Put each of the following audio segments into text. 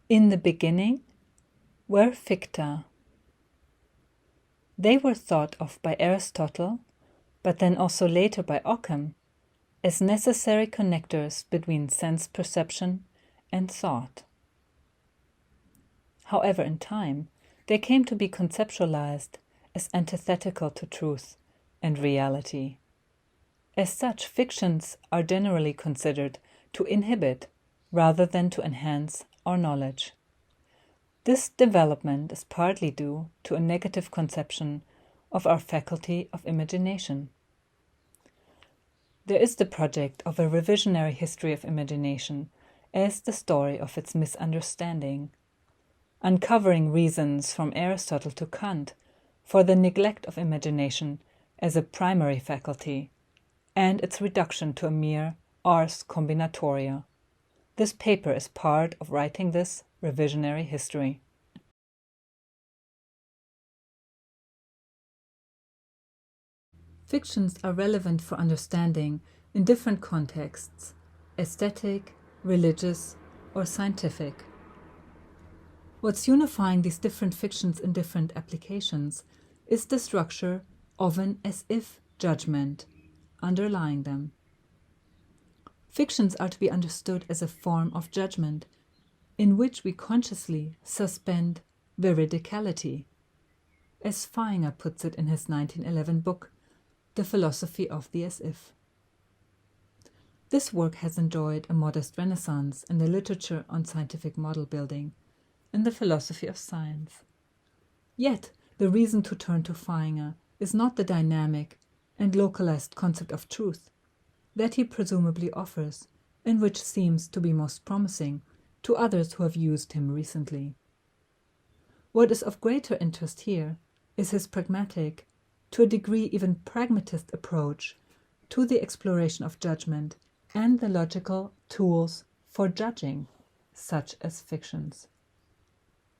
In the beginning were ficta. They were thought of by Aristotle, but then also later by Occam, as necessary connectors between sense perception and thought. However, in time, they came to be conceptualized as antithetical to truth and reality. As such, fictions are generally considered to inhibit rather than to enhance our knowledge. This development is partly due to a negative conception of our faculty of imagination. There is the project of a revisionary history of imagination as the story of its misunderstanding, uncovering reasons from Aristotle to Kant for the neglect of imagination as a primary faculty and its reduction to a mere ars combinatoria. This paper is part of writing this revisionary history. Fictions are relevant for understanding in different contexts: aesthetic, religious, or scientific. What's unifying these different fictions in different applications is the structure of an as-if judgment underlying them. Fictions are to be understood as a form of judgment in which we consciously suspend veridicality, as Feinger puts it in his 1911 book, The Philosophy of the As-If. This work has enjoyed a modest renaissance in the literature on scientific model building and the philosophy of science. Yet, the reason to turn to Feinger is not the dynamic and localized concept of truth that he presumably offers, and which seems to be most promising to others who have used him recently. What is of greater interest here is his pragmatic, to a degree even pragmatist approach to the exploration of judgment and the logical tools for judging, such as fictions.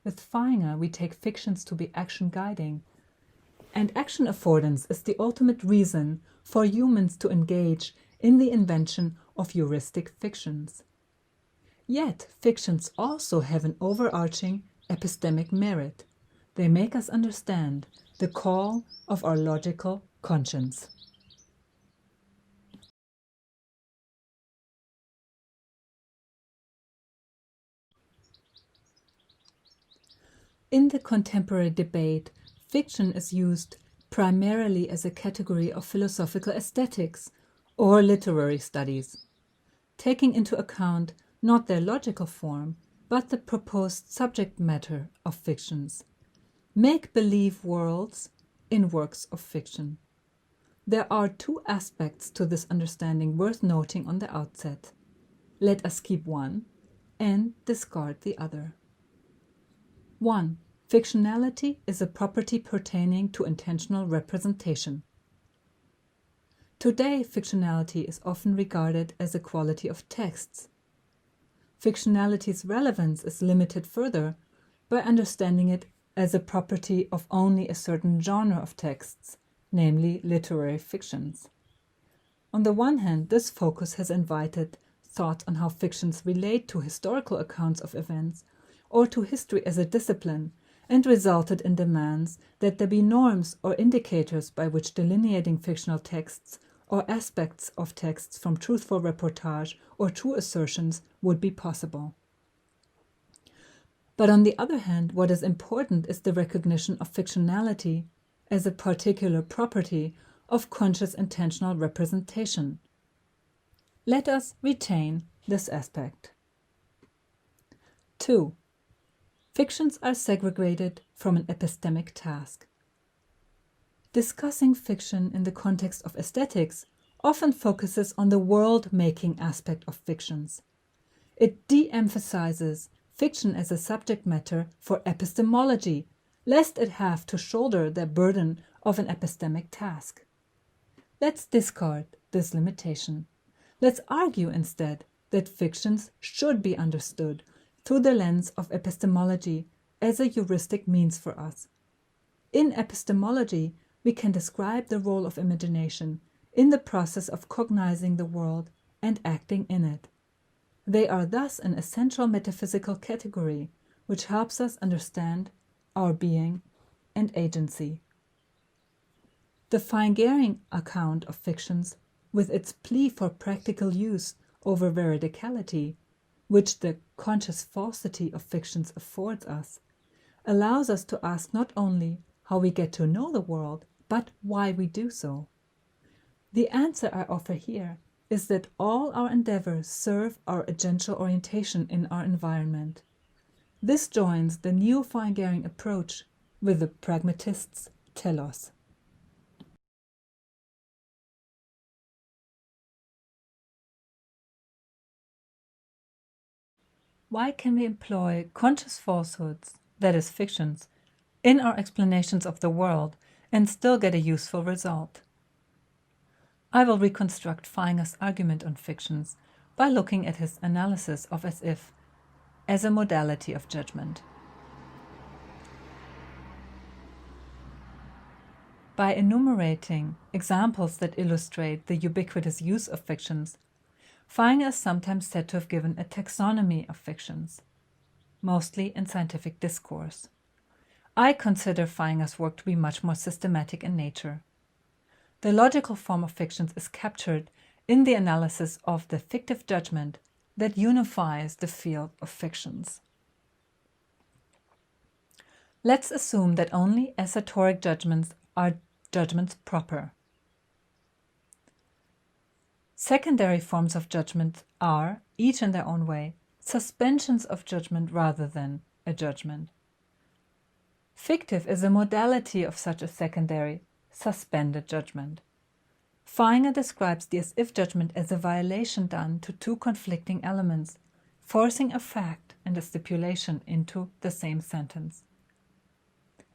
With Feinger, we take fictions to be action guiding, and action affordance is the ultimate reason for humans to engage in the invention of heuristic fictions. Yet, fictions also have an overarching epistemic merit. They make us understand the call of our logical conscience. In the contemporary debate, fiction is used primarily as a category of philosophical aesthetics or literary studies, taking into account not their logical form, but the proposed subject matter of fictions. Make-believe worlds in works of fiction. There are two aspects to this understanding worth noting on the outset. Let us keep one and discard the other. 1. Fictionality is a property pertaining to intentional representation. Today, fictionality is often regarded as a quality of texts. Fictionality's relevance is limited further by understanding it as a property of only a certain genre of texts, namely literary fictions. On the one hand, this focus has invited thoughts on how fictions relate to historical accounts of events or to history as a discipline, and resulted in demands that there be norms or indicators by which delineating fictional texts or aspects of texts from truthful reportage or true assertions would be possible. But on the other hand, what is important is the recognition of fictionality as a particular property of conscious intentional representation. Let us retain this aspect. 2. Fictions are segregated from an epistemic task. Discussing fiction in the context of aesthetics often focuses on the world-making aspect of fictions. It de-emphasizes fiction as a subject matter for epistemology, lest it have to shoulder the burden of an epistemic task. Let's discard this limitation. Let's argue instead that fictions should be understood through the lens of epistemology as a heuristic means for us. In epistemology, we can describe the role of imagination in the process of cognizing the world and acting in it. They are thus an essential metaphysical category which helps us understand our being and agency. The Feingerring account of fictions, with its plea for practical use over veridicality, which the conscious falsity of fictions affords us, allows us to ask not only how we get to know the world, but why we do so. The answer I offer here is that all our endeavors serve our agential orientation in our environment. This joins the neo-Feingerring approach with the pragmatists' telos. Why can we employ conscious falsehoods, that is fictions, in our explanations of the world and still get a useful result? I will reconstruct Feinger's argument on fictions by looking at his analysis of as if as a modality of judgment. By enumerating examples that illustrate the ubiquitous use of fictions, Feinger is sometimes said to have given a taxonomy of fictions, mostly in scientific discourse. I consider Feinger's work to be much more systematic in nature. The logical form of fictions is captured in the analysis of the fictive judgment that unifies the field of fictions. Let's assume that only esoteric judgments are judgments proper. Secondary forms of judgment are, each in their own way, suspensions of judgment rather than a judgment. Fictive is a modality of such a secondary, suspended judgment. Feinger describes the as-if judgment as a violation done to two conflicting elements, forcing a fact and a stipulation into the same sentence.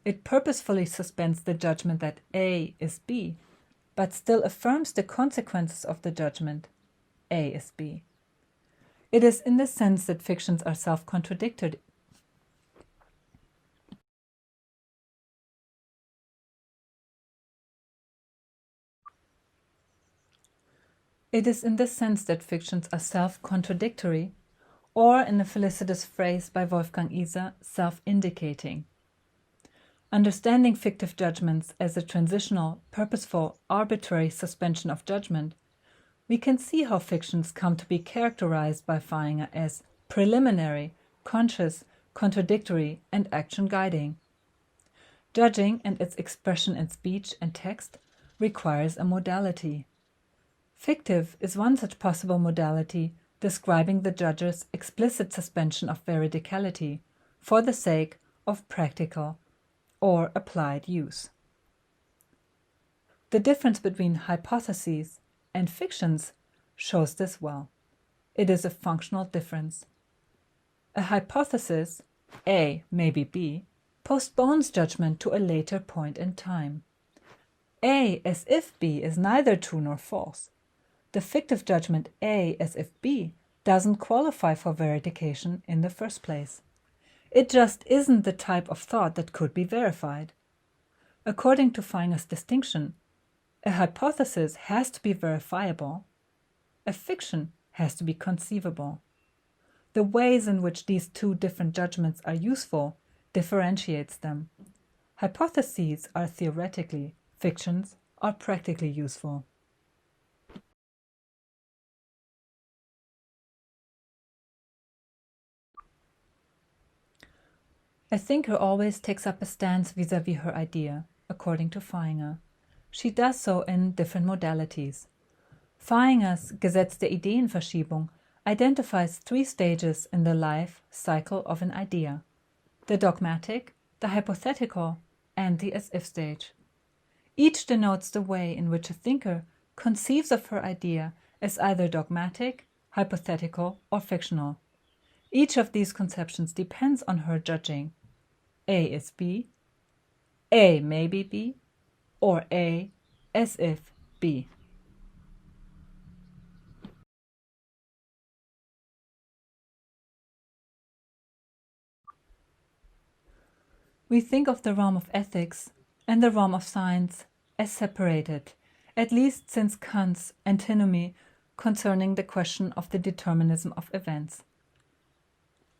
It purposefully suspends the judgment that A is B, but still affirms the consequences of the judgment A is B. It is in the sense that fictions are self-contradictory. It is in this sense that fictions are self-contradictory, or in a felicitous phrase by Wolfgang Iser, self-indicating. Understanding fictive judgments as a transitional, purposeful, arbitrary suspension of judgment, we can see how fictions come to be characterized by Feinger as preliminary, conscious, contradictory, and action-guiding. Judging and its expression in speech and text requires a modality. Fictive is one such possible modality describing the judge's explicit suspension of veridicality for the sake of practical or applied use. The difference between hypotheses and fictions shows this well. It is a functional difference. A hypothesis, A, maybe B, postpones judgment to a later point in time. A as if B is neither true nor false. The fictive judgment A as if B doesn't qualify for veridication in the first place. It just isn't the type of thought that could be verified. According to Feinger's distinction, a hypothesis has to be verifiable, a fiction has to be conceivable. The ways in which these two different judgments are useful differentiates them. Hypotheses are theoretically, fictions are practically useful. A thinker always takes up a stance vis-à-vis her idea, according to Feinger. She does so in different modalities. Feinger's Gesetz der Ideenverschiebung identifies three stages in the life cycle of an idea: the dogmatic, the hypothetical, and the as-if stage. Each denotes the way in which a thinker conceives of her idea as either dogmatic, hypothetical, or fictional. Each of these conceptions depends on her judging A is B, A may be B, or A as if B. We think of the realm of ethics and the realm of science as separated, at least since Kant's antinomy concerning the question of the determinism of events.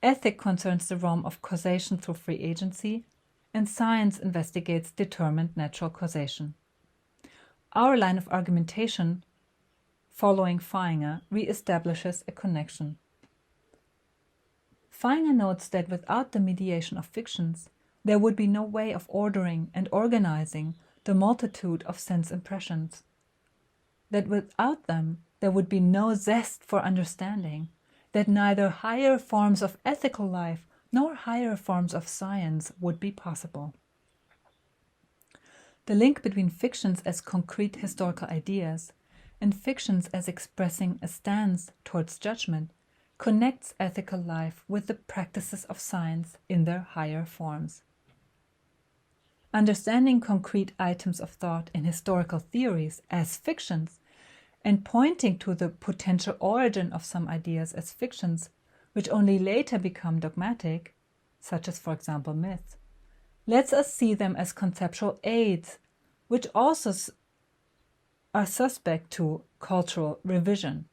ethic concerns the realm of causation through free agency, and science investigates determined natural causation. Our line of argumentation, following Feinger, re-establishes a connection. Feinger notes that without the mediation of fictions, there would be no way of ordering and organizing the multitude of sense impressions. That without them, there would be no zest for understanding, that neither higher forms of ethical life nor higher forms of science would be possible. The link between fictions as concrete historical ideas and fictions as expressing a stance towards judgment connects ethical life with the practices of science in their higher forms. Understanding concrete items of thought in historical theories as fictions and pointing to the potential origin of some ideas as fictions, which only later become dogmatic, such as, for example, myths, lets us see them as conceptual aids, which also are suspect to cultural revision.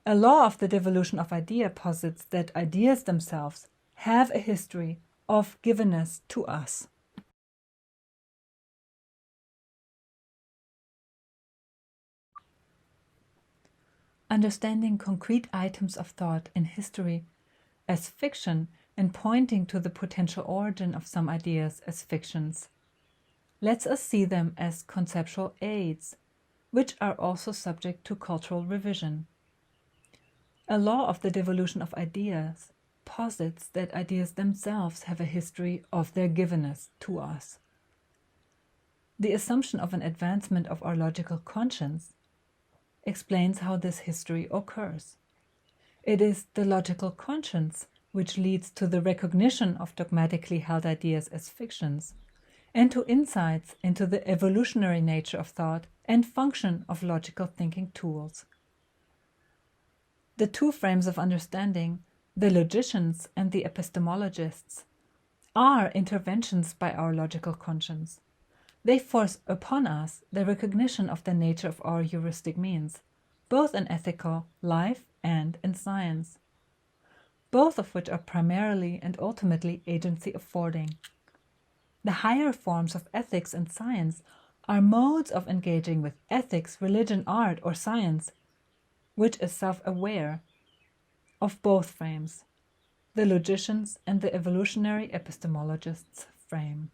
A law of the devolution of idea posits that ideas themselves have a history of givenness to us. Understanding concrete items of thought in history as fiction and pointing to the potential origin of some ideas as fictions lets us see them as conceptual aids, which are also subject to cultural revision. A law of the devolution of ideas posits that ideas themselves have a history of their givenness to us. The assumption of an advancement of our logical conscience explains how this history occurs. It is the logical conscience which leads to the recognition of dogmatically held ideas as fictions, and to insights into the evolutionary nature of thought and function of logical thinking tools. The two frames of understanding, the logicians and the epistemologists, are interventions by our logical conscience. They force upon us the recognition of the nature of our heuristic means, both in ethical life and in science, both of which are primarily and ultimately agency affording. The higher forms of ethics and science are modes of engaging with ethics, religion, art, or science, which is self-aware of both frames, the logicians and the evolutionary epistemologists' frame.